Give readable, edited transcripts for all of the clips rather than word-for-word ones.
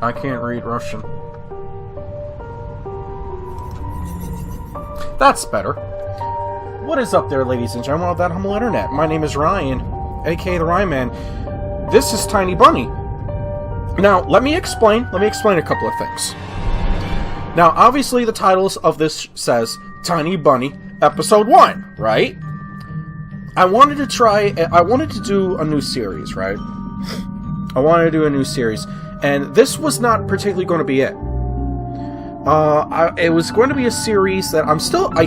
I can't read Russian. That's better. What is up there, ladies and gentlemen of that humble internet? My name is Ryan, aka the Ryan Man. This is Tiny Bunny. Now, let me explain a couple of things. Now, obviously, the titles of this says Tiny Bunny Episode 1, right? I wanted to do a new series, right? And this was not particularly going to be it. It was going to be a series that I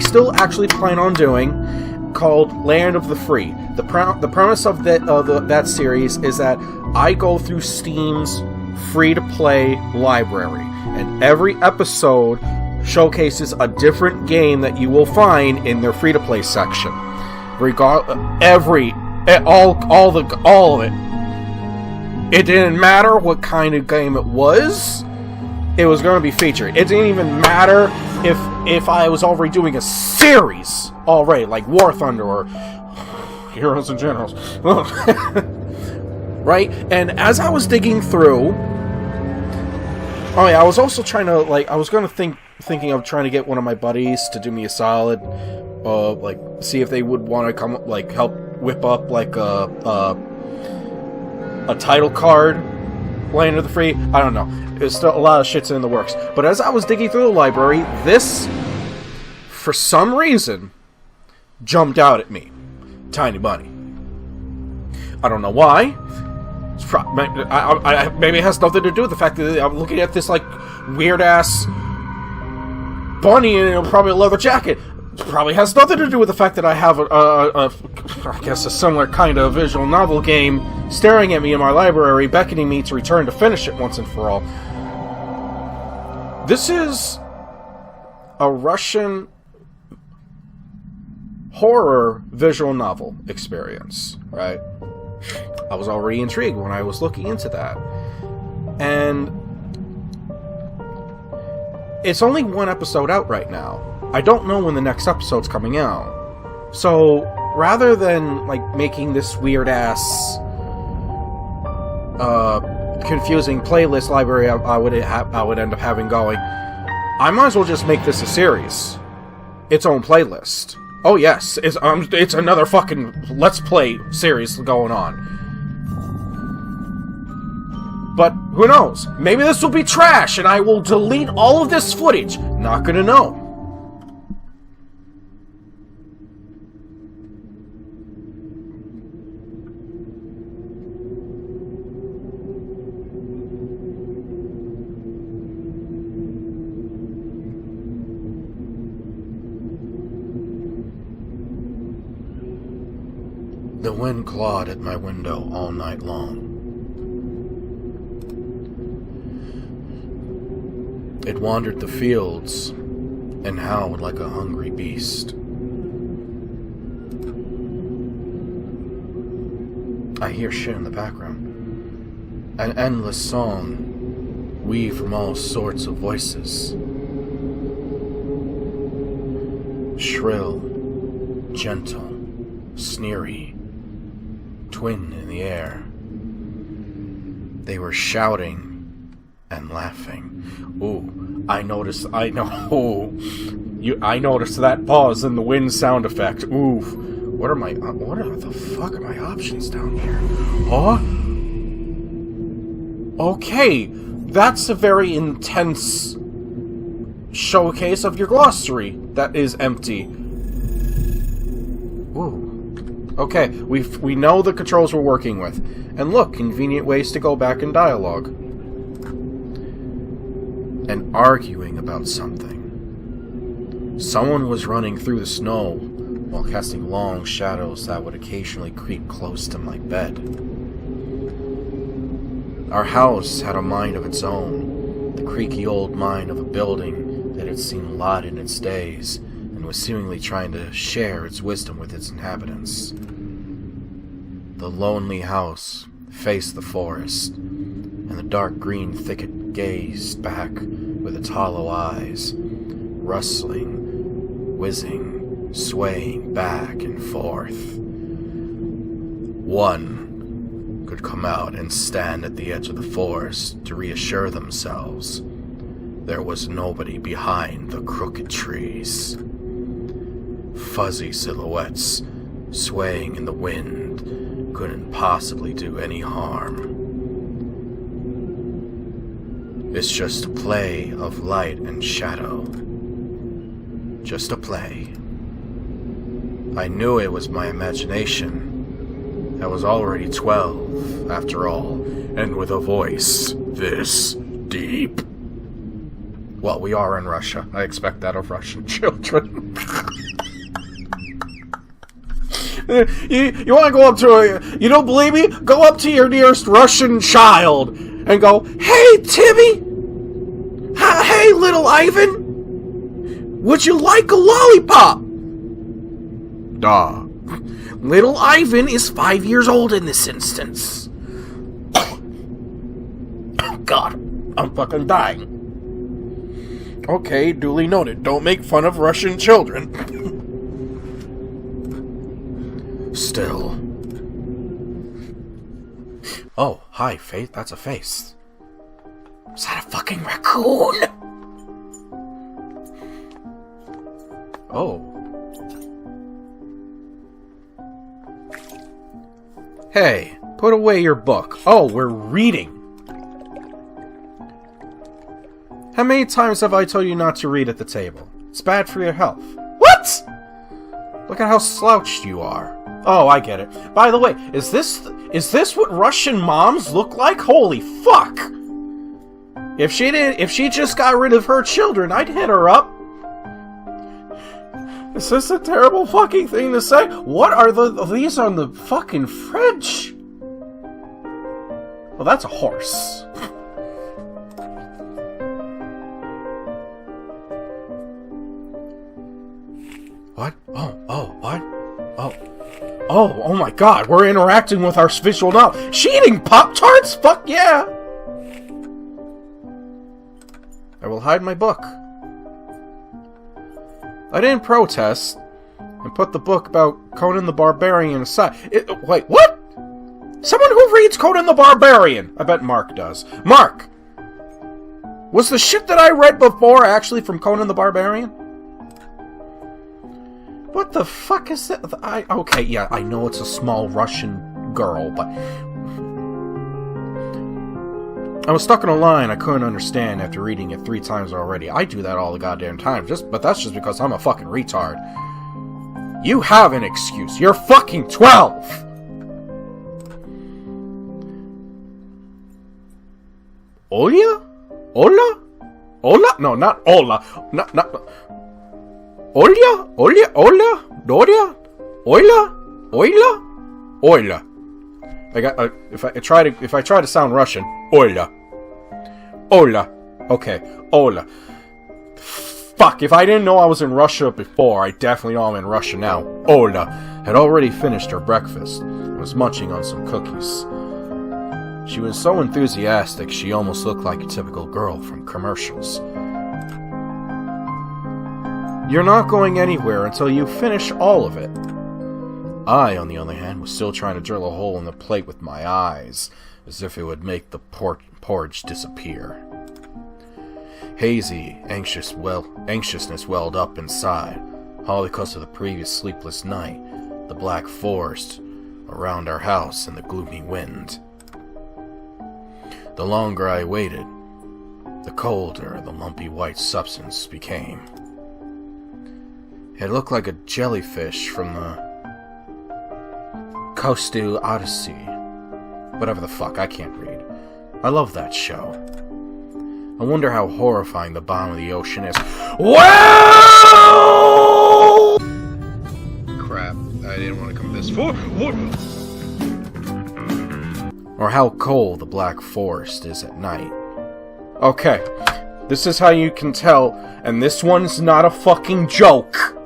still actually plan on doing, called Land of the Free. The premise of that series is that I go through Steam's free-to-play library, and every episode showcases a different game that you will find in their free-to-play section. All of it. It didn't matter what kind of game it was. It was going to be featured. It didn't even matter if I was already doing a series already, like War Thunder or Heroes and Generals. Right? And as I was digging through, I was also trying to, thinking of trying to get one of my buddies to do me a solid, see if they would want to come, help whip up, a title card, Land of the Free. I don't know. There's still a lot of shit's in the works. But as I was digging through the library, this, for some reason, jumped out at me. Tiny Bunny. I don't know why. Maybe it has nothing to do with the fact that I'm looking at this, weird-ass bunny in probably a leather jacket. It probably has nothing to do with the fact that I have a similar kind of visual novel game staring at me in my library, beckoning me to return to finish it once and for all. This is a Russian horror visual novel experience, right? I was already intrigued when I was looking into that. And it's only one episode out right now. I don't know when the next episode's coming out. So, rather than, making this weird-ass, confusing playlist library I would end up having going, I might as well just make this a series. Its own playlist. Oh yes, it's another fucking Let's Play series going on. But, who knows? Maybe this will be trash, and I will delete all of this footage. Not gonna know. The wind clawed at my window all night long. It wandered the fields and howled like a hungry beast. I hear shit in the background. An endless song, weaved from all sorts of voices. Shrill, gentle, sneery, twin in the air. They were shouting and laughing. Ooh, I noticed that pause in the wind sound effect. Ooh, what the fuck are my options down here? Huh? Okay, that's a very intense showcase of your glossary that is empty. Ooh. Okay, we know the controls we're working with. And look, convenient ways to go back in dialogue. And arguing about something. Someone was running through the snow while casting long shadows that would occasionally creep close to my bed. Our house had a mind of its own, the creaky old mind of a building that had seen a lot in its days and was seemingly trying to share its wisdom with its inhabitants. The lonely house faced the forest, and the dark green thicket gazed back with its hollow eyes, rustling, whizzing, swaying back and forth. One could come out and stand at the edge of the forest to reassure themselves there was nobody behind the crooked trees. Fuzzy silhouettes swaying in the wind couldn't possibly do any harm. It's just a play of light and shadow. Just a play. I knew it was my imagination. I was already 12, after all, and with a voice this deep. Well, we are in Russia. I expect that of Russian children. You want to go up to a... You don't believe me? Go up to your nearest Russian child and go, "Hey, Timmy! Hey, little Ivan! Would you like a lollipop?" Duh. Little Ivan is 5 years old in this instance. Oh, God. I'm fucking dying. Okay, duly noted. Don't make fun of Russian children. Still. Oh, hi, Faith. That's a face. Is that a fucking raccoon? Oh. Hey, put away your book. Oh, we're reading. How many times have I told you not to read at the table? It's bad for your health. What? Look at how slouched you are. Oh, I get it. By the way, is this what Russian moms look like? Holy fuck! If she just got rid of her children, I'd hit her up. Is this a terrible fucking thing to say? What are these on the fucking fridge? Well, that's a horse. What? What? Oh my god, we're interacting with our visual now. She eating Pop-Tarts? Fuck yeah! I will hide my book. I didn't protest, and put the book about Conan the Barbarian aside. Wait, what? Someone who reads Conan the Barbarian! I bet Mark does. Mark! Was the shit that I read before actually from Conan the Barbarian? What the fuck is that? Okay, yeah, I know it's a small Russian girl, but... I was stuck in a line I couldn't understand after reading it 3 times already. I do that all the goddamn time, but that's just because I'm a fucking retard. You have an excuse. You're fucking 12! Olia? Ola? Ola? No, not Ola. Not... Olia? Olia? Ola? Doria? Oila? Oila? Oila. If I try to sound Russian, Olia. Ola. Okay, Ola. Fuck, if I didn't know I was in Russia before, I definitely know I'm in Russia now. Ola had already finished her breakfast and was munching on some cookies. She was so enthusiastic she almost looked like a typical girl from commercials. You're not going anywhere until you finish all of it. I, on the other hand, was still trying to drill a hole in the plate with my eyes, as if it would make the porridge disappear. Hazy, anxiousness welled up inside, all because of the previous sleepless night, the black forest around our house, and the gloomy wind. The longer I waited, the colder the lumpy white substance became. It looked like a jellyfish from the Coastal Odyssey. Whatever the fuck, I can't read. I love that show. I wonder how horrifying the bottom of the ocean is. Well! Crap, I didn't want to come this far. Or how cold the black forest is at night. Okay, this is how you can tell, and this one's not a fucking joke.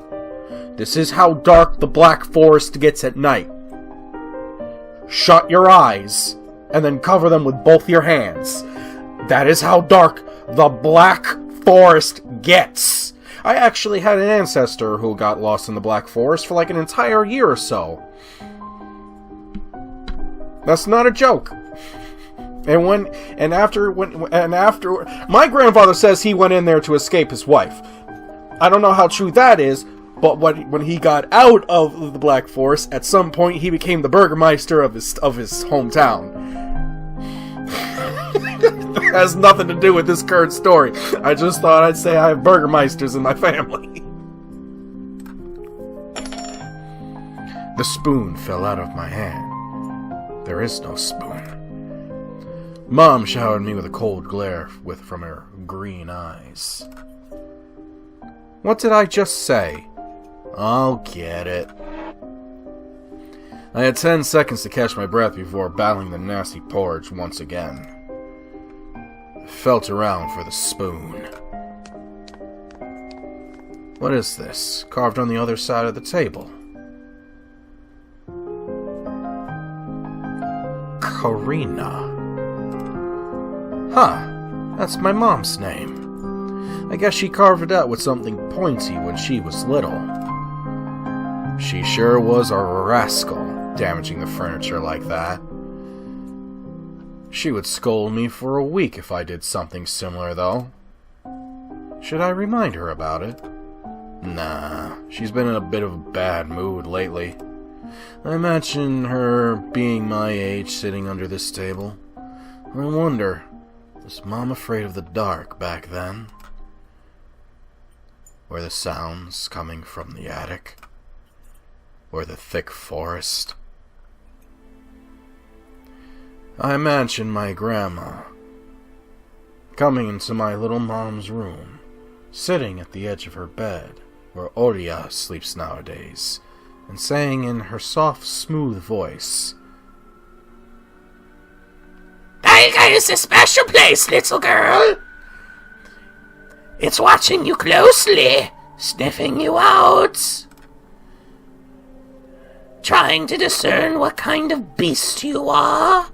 This is how dark the black forest gets at night. Shut your eyes, and then cover them with both your hands. That is how dark the black forest gets. I actually had an ancestor who got lost in the black forest for like an entire year or so. That's not a joke. After my grandfather says he went in there to escape his wife. I don't know how true that is, but when he got out of the Black Forest, at some point he became the Burgermeister of his hometown. That has nothing to do with this current story. I just thought I'd say I have Burgermeisters in my family. The spoon fell out of my hand. There is no spoon. Mom showered me with a cold glare from her green eyes. What did I just say? I'll get it. I had 10 seconds to catch my breath before battling the nasty porridge once again. I felt around for the spoon. What is this, carved on the other side of the table? Karina. Huh, that's my mom's name. I guess she carved it out with something pointy when she was little. She sure was a rascal, damaging the furniture like that. She would scold me for a week if I did something similar, though. Should I remind her about it? Nah, she's been in a bit of a bad mood lately. I imagine her being my age sitting under this table. I wonder, was Mom afraid of the dark back then? Were the sounds coming from the attic? Or the thick forest? I imagine my grandma coming into my little mom's room, sitting at the edge of her bed, where Olia sleeps nowadays, and saying in her soft, smooth voice, "Tiger is a special place, little girl. It's watching you closely, sniffing you out, trying to discern what kind of beast you are.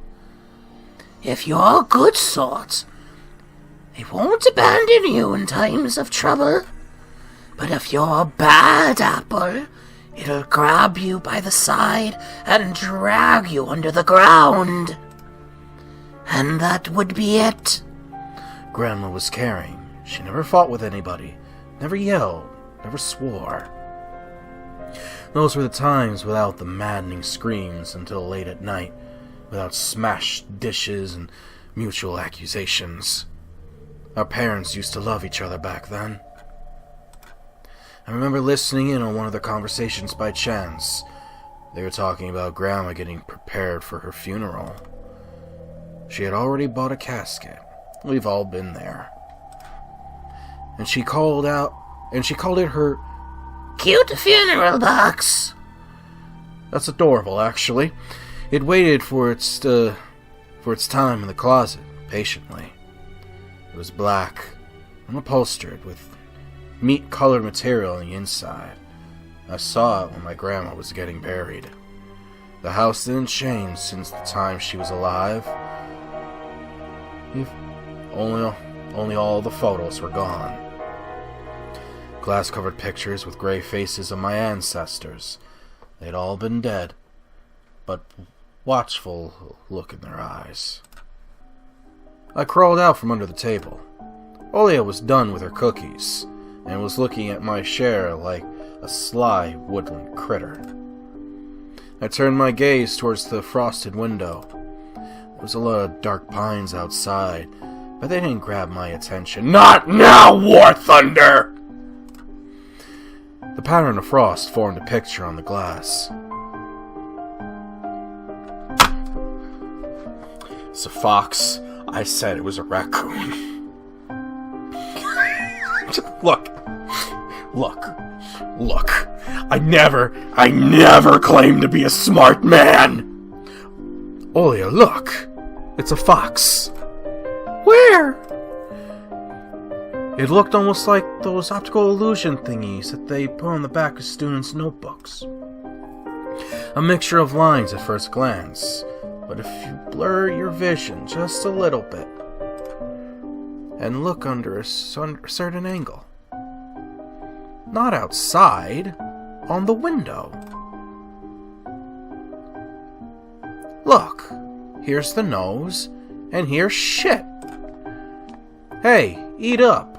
If you're a good sort, it won't abandon you in times of trouble. But if you're a bad apple, it'll grab you by the side and drag you under the ground." And that would be it. Grandma was caring. She never fought with anybody, never yelled, never swore. Those were the times without the maddening screams until late at night, without smashed dishes and mutual accusations. Our parents used to love each other back then. I remember listening in on one of the conversations by chance. They were talking about Grandma getting prepared for her funeral. She had already bought a casket. We've all been there. And she called it her cute funeral box. That's adorable, actually. It waited for its time in the closet, patiently. It was black, unupholstered, with meat-colored material on the inside. I saw it when my grandma was getting buried. The house didn't change since the time she was alive. Only all the photos were gone. Glass-covered pictures with gray faces of my ancestors. They'd all been dead, but watchful look in their eyes. I crawled out from under the table. Olia was done with her cookies, and was looking at my share like a sly woodland critter. I turned my gaze towards the frosted window. There was a lot of dark pines outside, but they didn't grab my attention. Not now, War Thunder! The pattern of frost formed a picture on the glass. It's a fox. I said it was a raccoon. Look. I never claimed to be a smart man. Olia, look. It's a fox. Where? It looked almost like those optical illusion thingies that they put on the back of students' notebooks. A mixture of lines at first glance, but if you blur your vision just a little bit and look under a certain angle. Not outside, on the window. Look. here's the nose, and here's shit. Hey, eat up.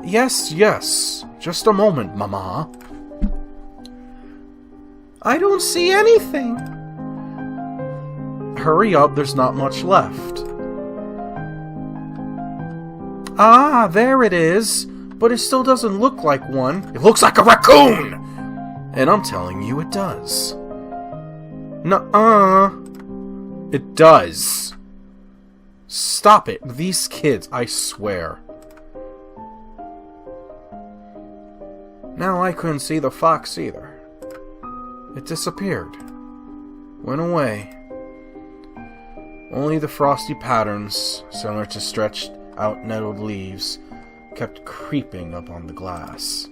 Yes, yes. Just a moment, Mama. I don't see anything. Hurry up, there's not much left. Ah, there it is. But it still doesn't look like one. It looks like a raccoon! And I'm telling you it does. Nuh-uh. It does. Stop it. These kids, I swear. Now I couldn't see the fox either. It disappeared. Went away. Only the frosty patterns, similar to stretched out netted leaves, kept creeping up on the glass.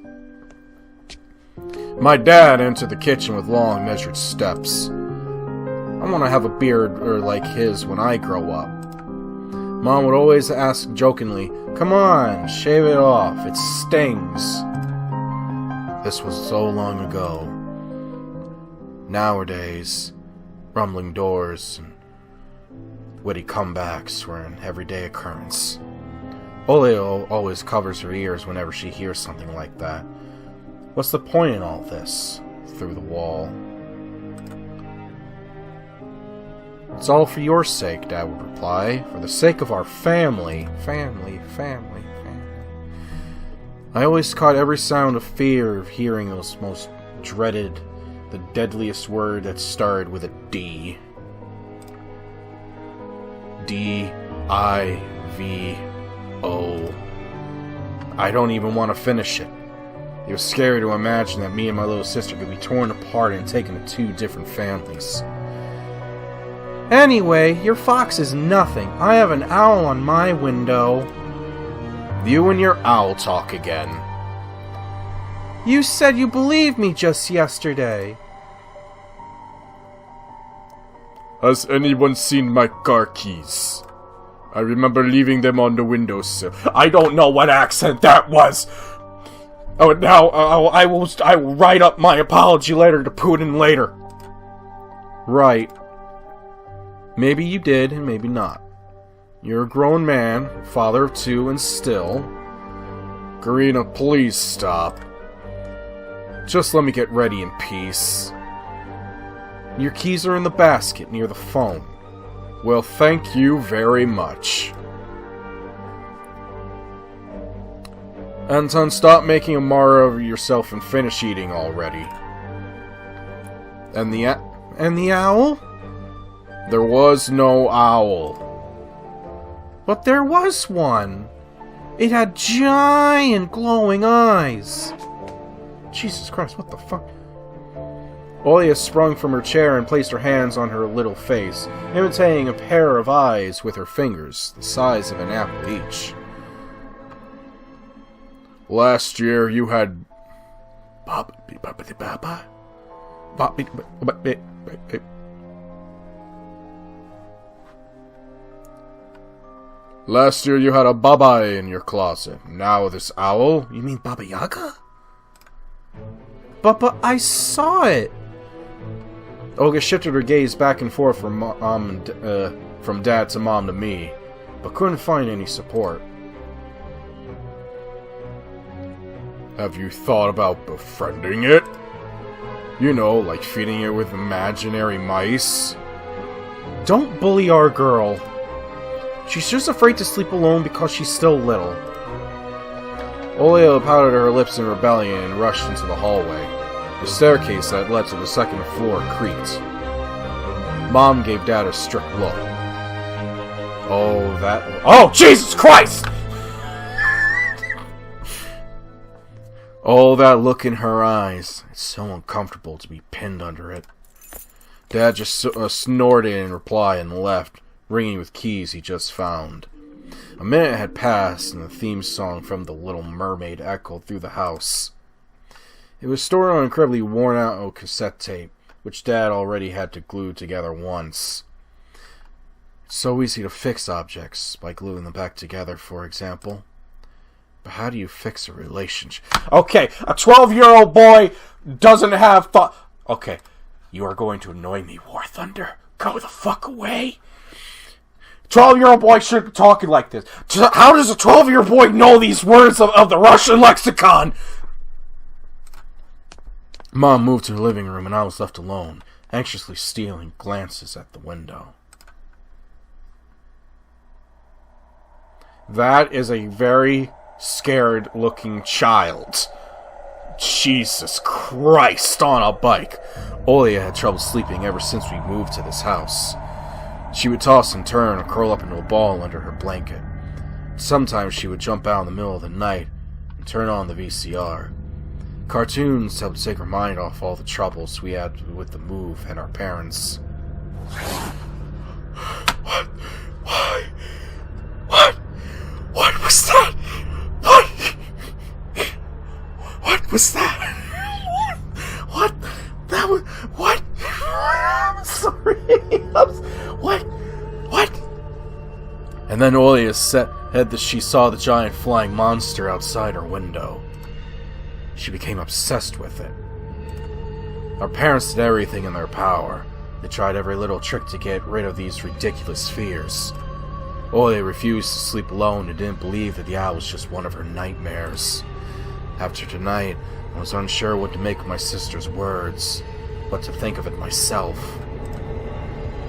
My dad entered the kitchen with long, measured steps. I want to have a beard like his when I grow up. Mom would always ask jokingly, "Come on, shave it off, it stings." This was so long ago. Nowadays, rumbling doors and witty comebacks were an everyday occurrence. Olia always covers her ears whenever she hears something like that. What's the point in all this? Through the wall. It's all for your sake, Dad would reply. For the sake of our family. Family. I always caught every sound of fear of hearing those most dreaded, the deadliest word that started with a D. D-I-V-O. I don't even want to finish it. It was scary to imagine that me and my little sister could be torn apart and taken to two different families. Anyway, your fox is nothing. I have an owl on my window. You and your owl talk again. You said you believed me just yesterday. Has anyone seen my car keys? I remember leaving them on the windowsill. I don't know what accent that was. Oh, now I will write up my apology letter to put in later. Right. Maybe you did, and maybe not. You're a grown man, father of two, and still... Karina, please stop. Just let me get ready in peace. Your keys are in the basket near the phone. Well, thank you very much. Anton, stop making a martyr of yourself and finish eating already. And the owl? There was no owl. But there was one. It had giant glowing eyes. Jesus Christ, what the fuck? Olia sprung from her chair and placed her hands on her little face, imitating a pair of eyes with her fingers, the size of an apple each. Last year you had... Last year you had a baba in your closet. Now this owl? You mean Baba Yaga? But I saw it. Olga shifted her gaze back and forth from from Dad to Mom to me, but couldn't find any support. Have you thought about befriending it? You know, like feeding it with imaginary mice? Don't bully our girl. She's just afraid to sleep alone because she's still little. Olia pouted her lips in rebellion and rushed into the hallway. The staircase that led to the second floor creaked. Mom gave Dad a strict look. Oh, Jesus Christ! Oh, that look in her eyes. It's so uncomfortable to be pinned under it. Dad just snorted in reply and left, ringing with keys he just found. A minute had passed, and the theme song from The Little Mermaid echoed through the house. It was stored on incredibly worn-out cassette tape, which Dad already had to glue together once. It's so easy to fix objects, by gluing them back together, for example. But how do you fix a relationship? Okay, a 12-year-old boy doesn't have thought... Okay, you are going to annoy me, War Thunder. Go the fuck away. 12-year-old boy shouldn't be talking like this. How does a 12-year-old boy know these words of the Russian lexicon? Mom moved to her living room and I was left alone, anxiously stealing glances at the window. That is a very scared-looking child. Jesus Christ, on a bike. Olia had trouble sleeping ever since we moved to this house. She would toss and turn or curl up into a ball under her blanket. Sometimes she would jump out in the middle of the night and turn on the VCR. Cartoons helped take her mind off all the troubles we had with the move and our parents. What? Why? What? What was that? What? What was that? What? That was... What? I'm sorry. What? What? And then Olia said that she saw the giant flying monster outside her window. She became obsessed with it. Our parents did everything in their power. They tried every little trick to get rid of these ridiculous fears. Olia refused to sleep alone and didn't believe that the owl was just one of her nightmares. After tonight, I was unsure what to make of my sister's words, what to think of it myself.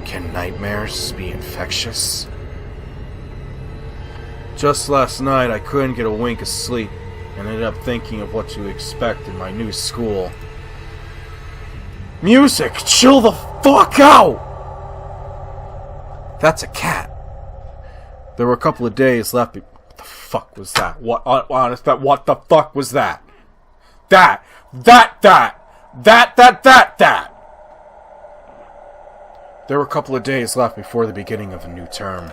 Can nightmares be infectious? Just last night, I couldn't get a wink of sleep and ended up thinking of what to expect in my new school. Music! Chill the fuck out! That's a cat. There were a couple of days left. What the fuck was that? What the fuck was that? That. There were a couple of days left before the beginning of a new term.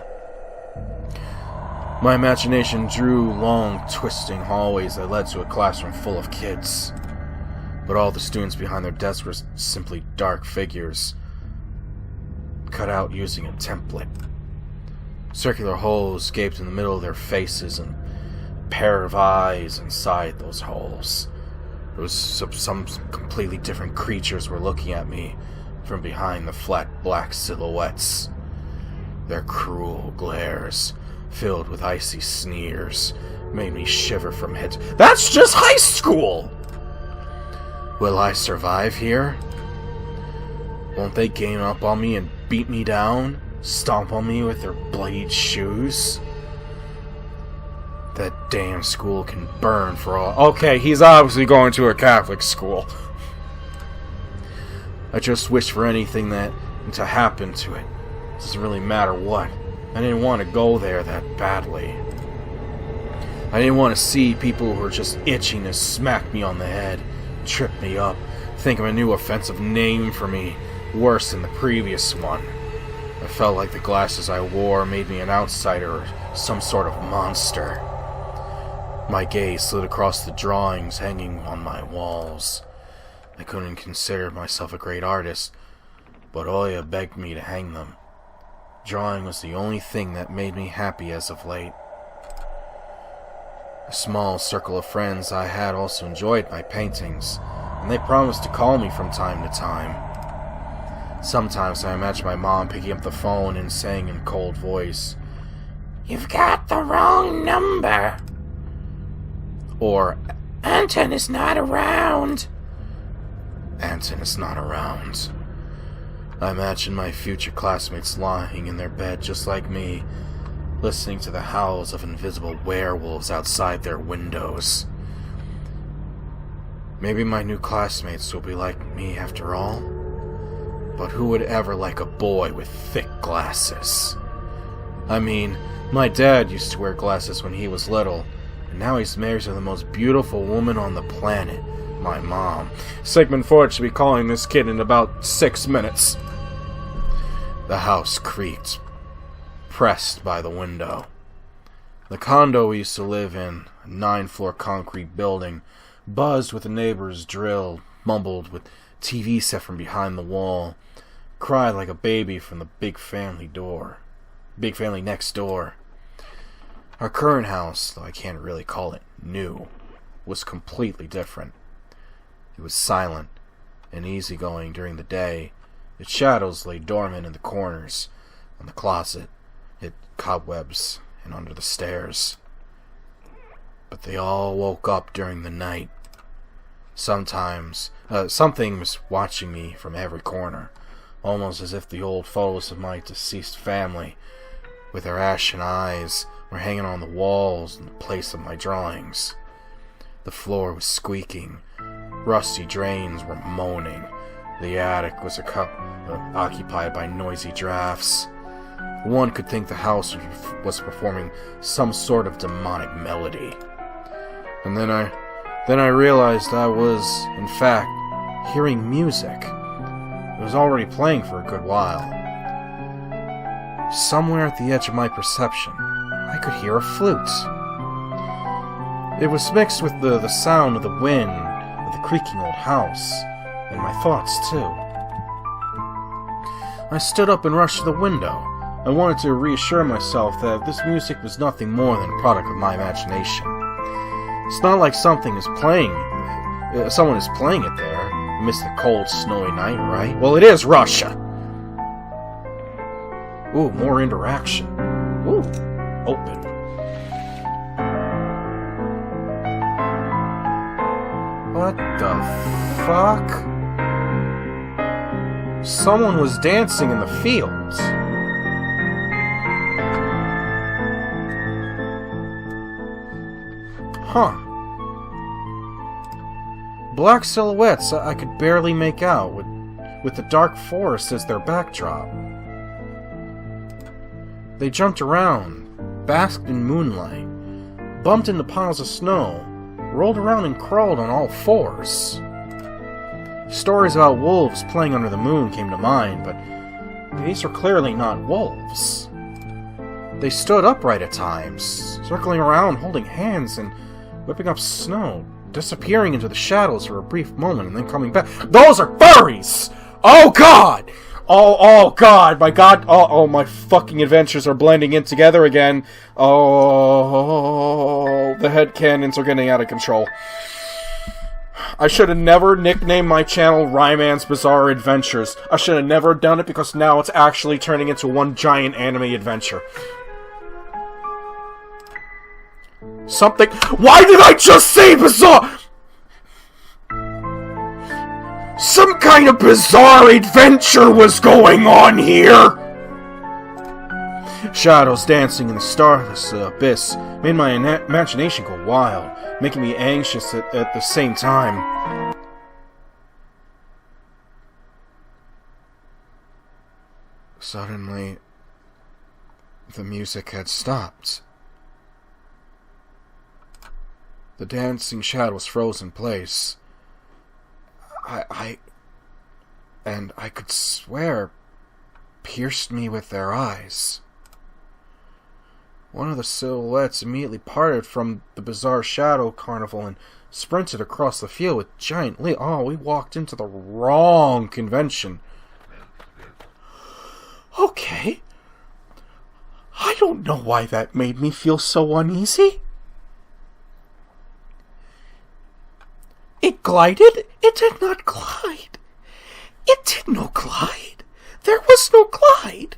My imagination drew long, twisting hallways that led to a classroom full of kids. But all the students behind their desks were simply dark figures, cut out using a template. Circular holes gaped in the middle of their faces and a pair of eyes inside those holes. There was some completely different creatures were looking at me from behind the flat black silhouettes. Their cruel glares, filled with icy sneers, made me shiver from head to... That's just high school! Will I survive here? Won't they gang up on me and beat me down? Stomp on me with their bloodied shoes? That damn school can burn for all... Okay, he's obviously going to a Catholic school. I just wish for anything to happen to it. It doesn't really matter what. I didn't want to go there that badly. I didn't want to see people who were just itching to smack me on the head, trip me up, think of a new offensive name for me, worse than the previous one. I felt like the glasses I wore made me an outsider or some sort of monster. My gaze slid across the drawings hanging on my walls. I couldn't consider myself a great artist, but Olia begged me to hang them. Drawing was the only thing that made me happy as of late. A small circle of friends I had also enjoyed my paintings, and they promised to call me from time to time. Sometimes I imagine my mom picking up the phone and saying in a cold voice, "You've got the wrong number." Or, "Anton is not around." Anton is not around. I imagine my future classmates lying in their bed just like me, listening to the howls of invisible werewolves outside their windows. Maybe my new classmates will be like me after all. But who would ever like a boy with thick glasses? I mean, my dad used to wear glasses when he was little, and now he's married to the most beautiful woman on the planet, my mom. Sigmund Freud should be calling this kid in about 6 minutes. The house creaked, pressed by the window. The condo we used to live in, a 9-floor concrete building, buzzed with the neighbor's drill, mumbled with TV set from behind the wall, cried like a baby from the big family next door. Our current house, though I can't really call it new, was completely different. It was silent and easygoing during the day, Its shadows lay dormant in the corners, on the closet, its cobwebs, and under the stairs. But they all woke up during the night. Sometimes, something was watching me from every corner, almost as if the old photos of my deceased family, with their ashen eyes, were hanging on the walls in the place of my drawings. The floor was squeaking, rusty drains were moaning, the attic was occupied by noisy drafts. One could think the house was performing some sort of demonic melody. And then I realized I was, in fact, hearing music. It was already playing for a good while. Somewhere at the edge of my perception, I could hear a flute. It was mixed with the sound of the wind, of the creaking old house, and my thoughts, too. I stood up and rushed to the window. I wanted to reassure myself that this music was nothing more than a product of my imagination. It's not like someone is playing it there amidst the cold, snowy night, right? Well, it is Russia! Ooh, more interaction. Ooh, open. What the fuck? Someone was dancing in the fields. Huh. Black silhouettes I could barely make out, with the dark forest as their backdrop. They jumped around, basked in moonlight, bumped into piles of snow, rolled around and crawled on all fours. Stories about wolves playing under the moon came to mind, but these are clearly not wolves. They stood upright at times, circling around, holding hands, and whipping up snow, disappearing into the shadows for a brief moment and then coming back. Those are furries! Oh god! Oh god, my god, oh my fucking adventures are blending in together again. Oh, the headcanons are getting out of control. I should have never nicknamed my channel Ryman's Bizarre Adventures. I should have never done it because now it's actually turning into one giant anime adventure. Something. Why did I just say bizarre? Some kind of bizarre adventure was going on here! Shadows dancing in the starless abyss made my imagination go wild, making me anxious at the same time. Suddenly, the music had stopped. The dancing shadows froze in place. I could swear, pierced me with their eyes. One of the silhouettes immediately parted from the bizarre shadow carnival and sprinted across the field with giant leap. Oh, we walked into the wrong convention. Okay. I don't know why that made me feel so uneasy. It glided? It did not glide. It did not glide. There was no glide.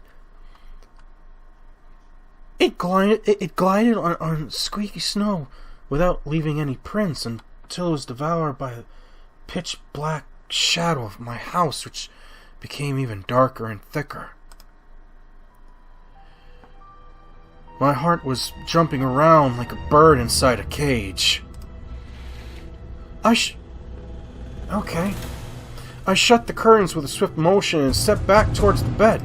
It glided on squeaky snow without leaving any prints until it was devoured by a pitch-black shadow of my house, which became even darker and thicker. My heart was jumping around like a bird inside a cage. Okay. I shut the curtains with a swift motion and stepped back towards the bed.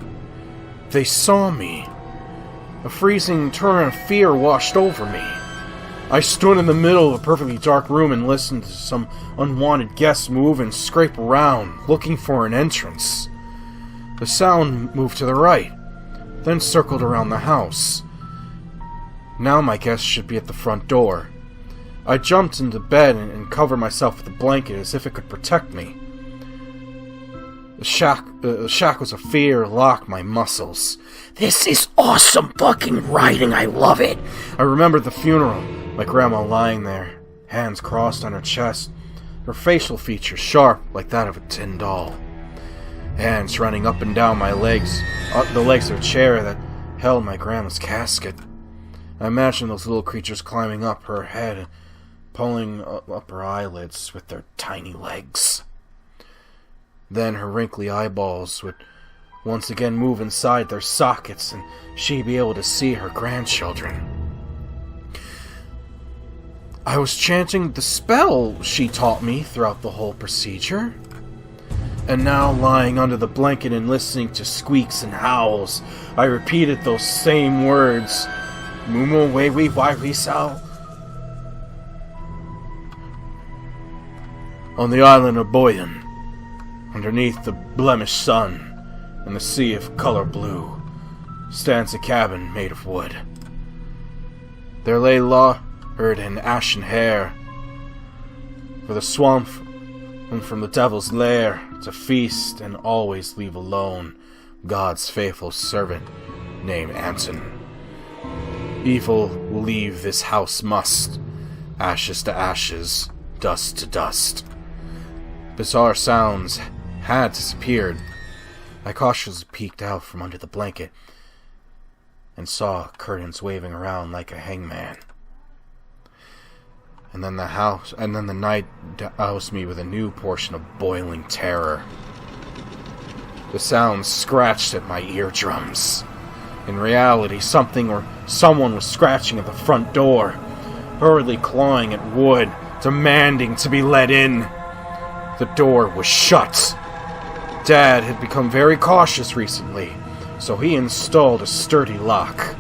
They saw me. A freezing torrent of fear washed over me. I stood in the middle of a perfectly dark room and listened to some unwanted guests move and scrape around, looking for an entrance. The sound moved to the right, then circled around the house. Now my guests should be at the front door. I jumped into bed and covered myself with a blanket as if it could protect me. The shackles of fear locked my muscles. This is awesome fucking writing, I love it! I remembered the funeral, my grandma lying there, hands crossed on her chest, her facial features sharp like that of a tin doll. hands running up and down my legs, the legs of a chair that held my grandma's casket. I imagined those little creatures climbing up her head and pulling up her eyelids with their tiny legs. Then her wrinkly eyeballs would once again move inside their sockets, and she'd be able to see her grandchildren. I was chanting the spell she taught me throughout the whole procedure. And now, lying under the blanket and listening to squeaks and howls, I repeated those same words. Mumu wei wei wai wei sao. On the island of Boyan, underneath the blemished sun and the sea of color blue, stands a cabin made of wood. There lay lard and ashen hair, for the swamp and from the devil's lair to feast and always leave alone God's faithful servant named Anton. Evil will leave this house must, ashes to ashes, dust to dust. Bizarre sounds had disappeared. I cautiously peeked out from under the blanket and saw curtains waving around like a hangman. And then the night doused me with a new portion of boiling terror. The sounds scratched at my eardrums. In reality, something or someone was scratching at the front door, hurriedly clawing at wood, demanding to be let in. The door was shut. Dad had become very cautious recently, so he installed a sturdy lock.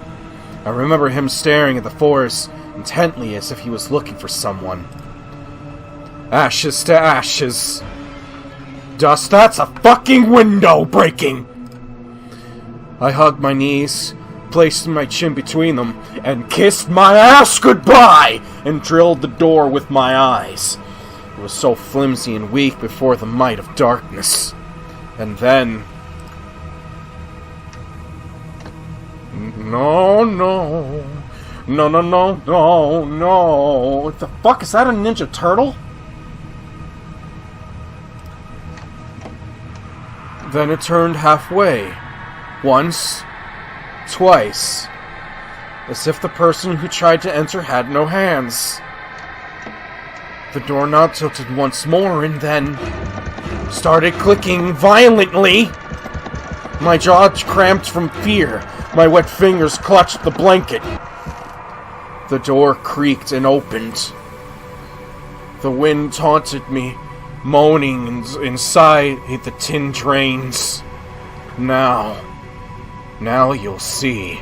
I remember him staring at the forest intently as if he was looking for someone. Ashes to ashes. Dust, that's a fucking window breaking! I hugged my knees, placed my chin between them, and kissed my ass goodbye, and drilled the door with my eyes. It was so flimsy and weak before the might of darkness. And then... No. What the fuck? Is that a Ninja Turtle? Then it turned halfway. Once. Twice. As if the person who tried to enter had no hands. The doorknob tilted once more and then started clicking violently. My jaw cramped from fear. My wet fingers clutched the blanket. The door creaked and opened. The wind taunted me, moaning inside the tin drains. Now you'll see.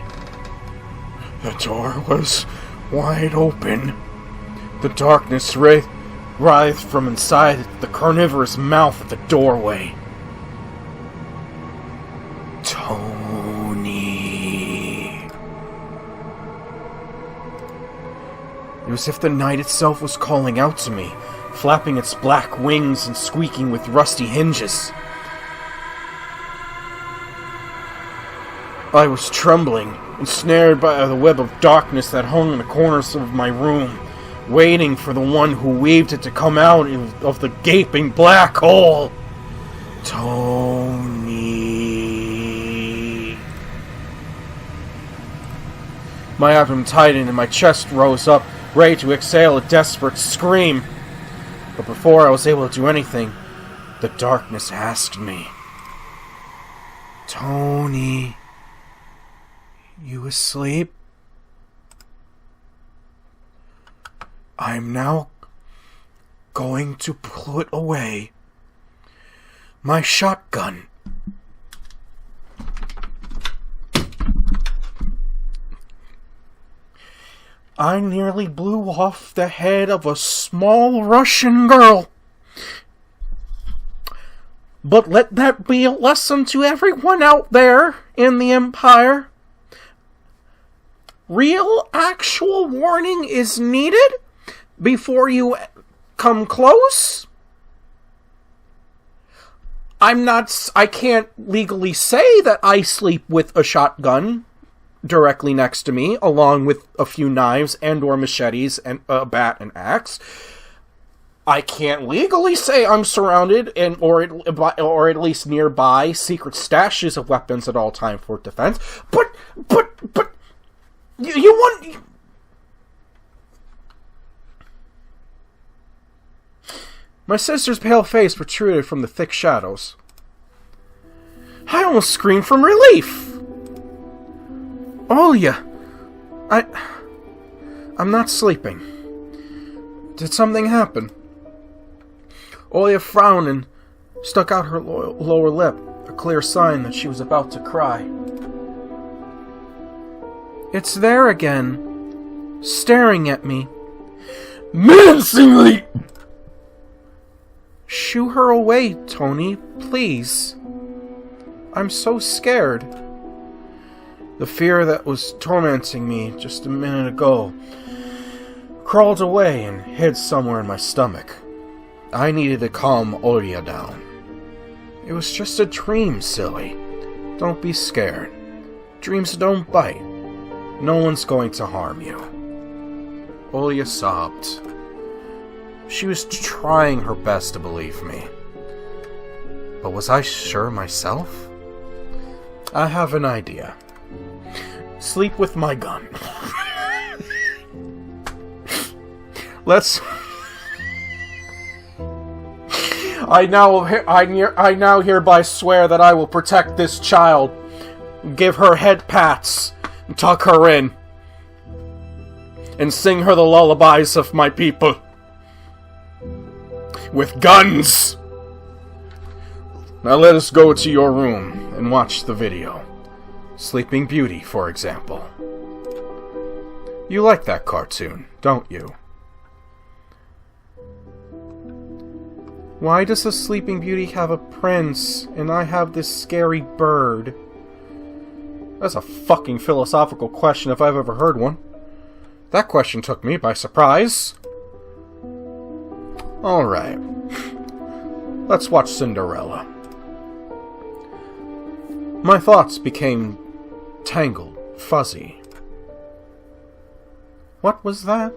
The door was wide open. The darkness writhed from inside the carnivorous mouth of the doorway. Tony. It was as if the night itself was calling out to me, flapping its black wings and squeaking with rusty hinges. I was trembling, ensnared by the web of darkness that hung in the corners of my room, waiting for the one who weaved it to come out of the gaping black hole. Tony. My abdomen tightened and my chest rose up, ready to exhale a desperate scream. But before I was able to do anything, the darkness asked me, Tony, you asleep? I'm now going to put away my shotgun. I nearly blew off the head of a small Russian girl. But let that be a lesson to everyone out there in the Empire. Real, actual warning is needed before you come close. I can't legally say that I sleep with a shotgun directly next to me, along with a few knives and or machetes and a bat and axe. I can't legally say I'm surrounded or at least nearby secret stashes of weapons at all time for defense. But you want. My sister's pale face protruded from the thick shadows. I almost screamed from relief. Olia, I'm not sleeping. Did something happen? Olia frowned and stuck out her lower lip, a clear sign that she was about to cry. It's there again, staring at me. Menacingly! Shoo her away, Tony, please. I'm so scared. The fear that was tormenting me just a minute ago crawled away and hid somewhere in my stomach. I needed to calm Olia down. It was just a dream, silly. Don't be scared. Dreams don't bite. No one's going to harm you. Olia sobbed. She was trying her best to believe me. But was I sure myself? I have an idea. Sleep with my gun. Let's... I now hereby swear that I will protect this child, give her head pats, tuck her in, and sing her the lullabies of my people. With guns! Now let us go to your room and watch the video. Sleeping Beauty, for example. You like that cartoon, don't you? Why does the Sleeping Beauty have a prince, and I have this scary bird? That's a fucking philosophical question if I've ever heard one. That question took me by surprise. Alright. Let's watch Cinderella. My thoughts became tangled, fuzzy. What was that?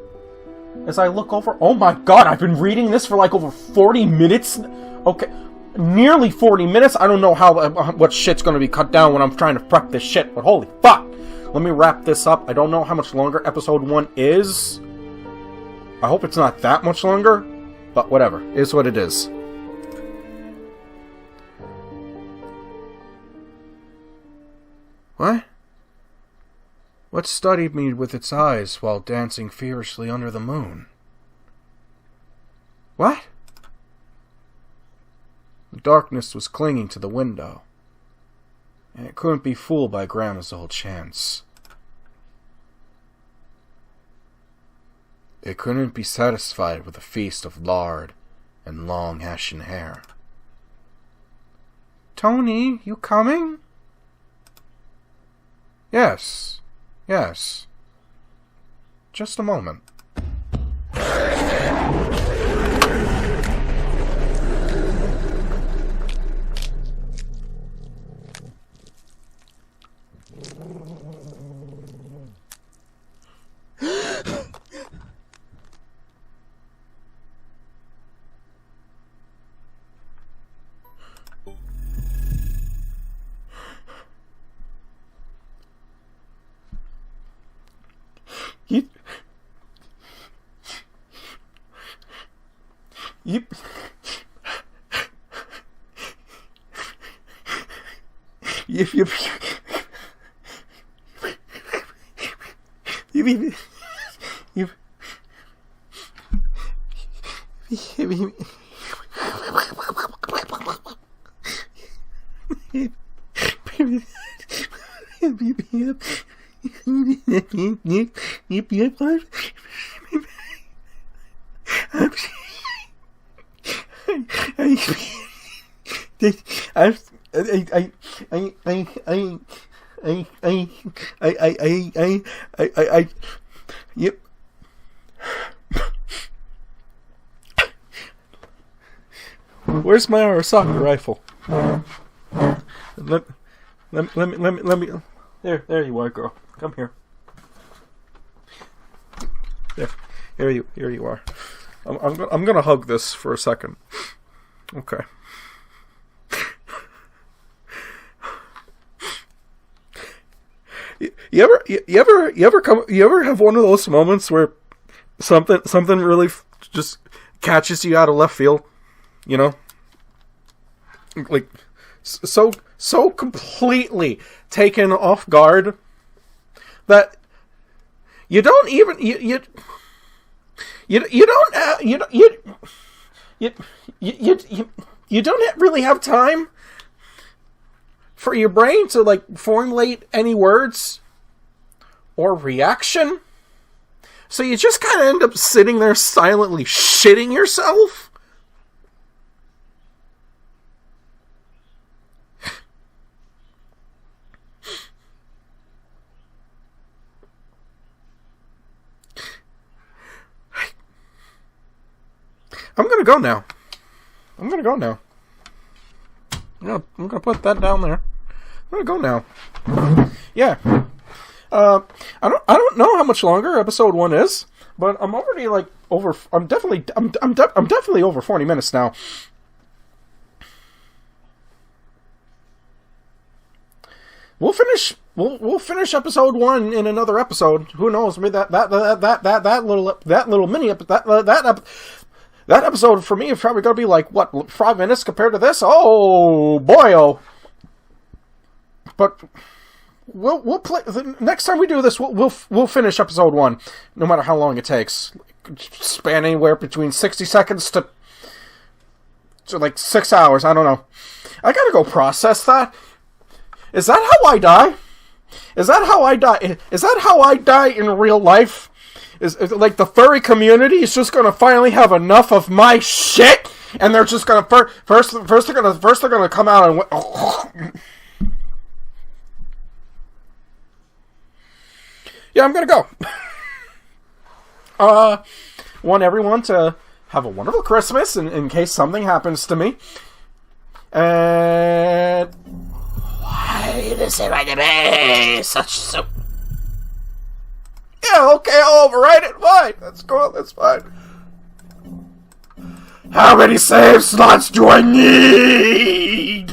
As I look over... Oh my god, I've been reading this for like over 40 minutes? Okay, nearly 40 minutes? I don't know how what shit's gonna be cut down when I'm trying to prep this shit, but holy fuck! Let me wrap this up. I don't know how much longer episode 1 is. I hope it's not that much longer, but whatever. It is what it is. What? What studied me with its eyes while dancing fiercely under the moon? What? The darkness was clinging to the window, and it couldn't be fooled by Grandma's old chants. It couldn't be satisfied with a feast of lard and long ashen hair. Tony, you coming? Yes. Yes. Just a moment. Yep. Where's my Arisaka rifle? Let me. There you are, girl. Come here. Here you are. I'm gonna hug this for a second. Okay. You ever have one of those moments where something really just catches you out of left field? You know, like so completely taken off guard that you don't even you don't really have time for your brain to like formulate any words or reaction. So you just kind of end up sitting there silently shitting yourself. I'm gonna go now. Yeah, I'm gonna put that down there. I'm gonna go now. Yeah. I don't know how much longer episode 1 is, but I'm already like over. I'm definitely over 40 minutes now. We'll finish episode 1 in another episode. Who knows? Maybe that little mini that episode for me is probably going to be like, what, 5 minutes compared to this? Oh, boy, oh. But we'll play, the next time we do this, we'll finish episode 1, no matter how long it takes. Span anywhere between 60 seconds to like 6 hours, I don't know. I gotta go process that. Is that how I die? Is that how I die in real life? Is like the furry community is just gonna finally have enough of my shit, and they're just gonna first they're gonna come out and yeah, I'm gonna go. Want everyone to have a wonderful Christmas in case something happens to me. And why does it write to me such so? Yeah, okay, I'll override it. Fine, that's cool. That's fine. How many save slots do I need?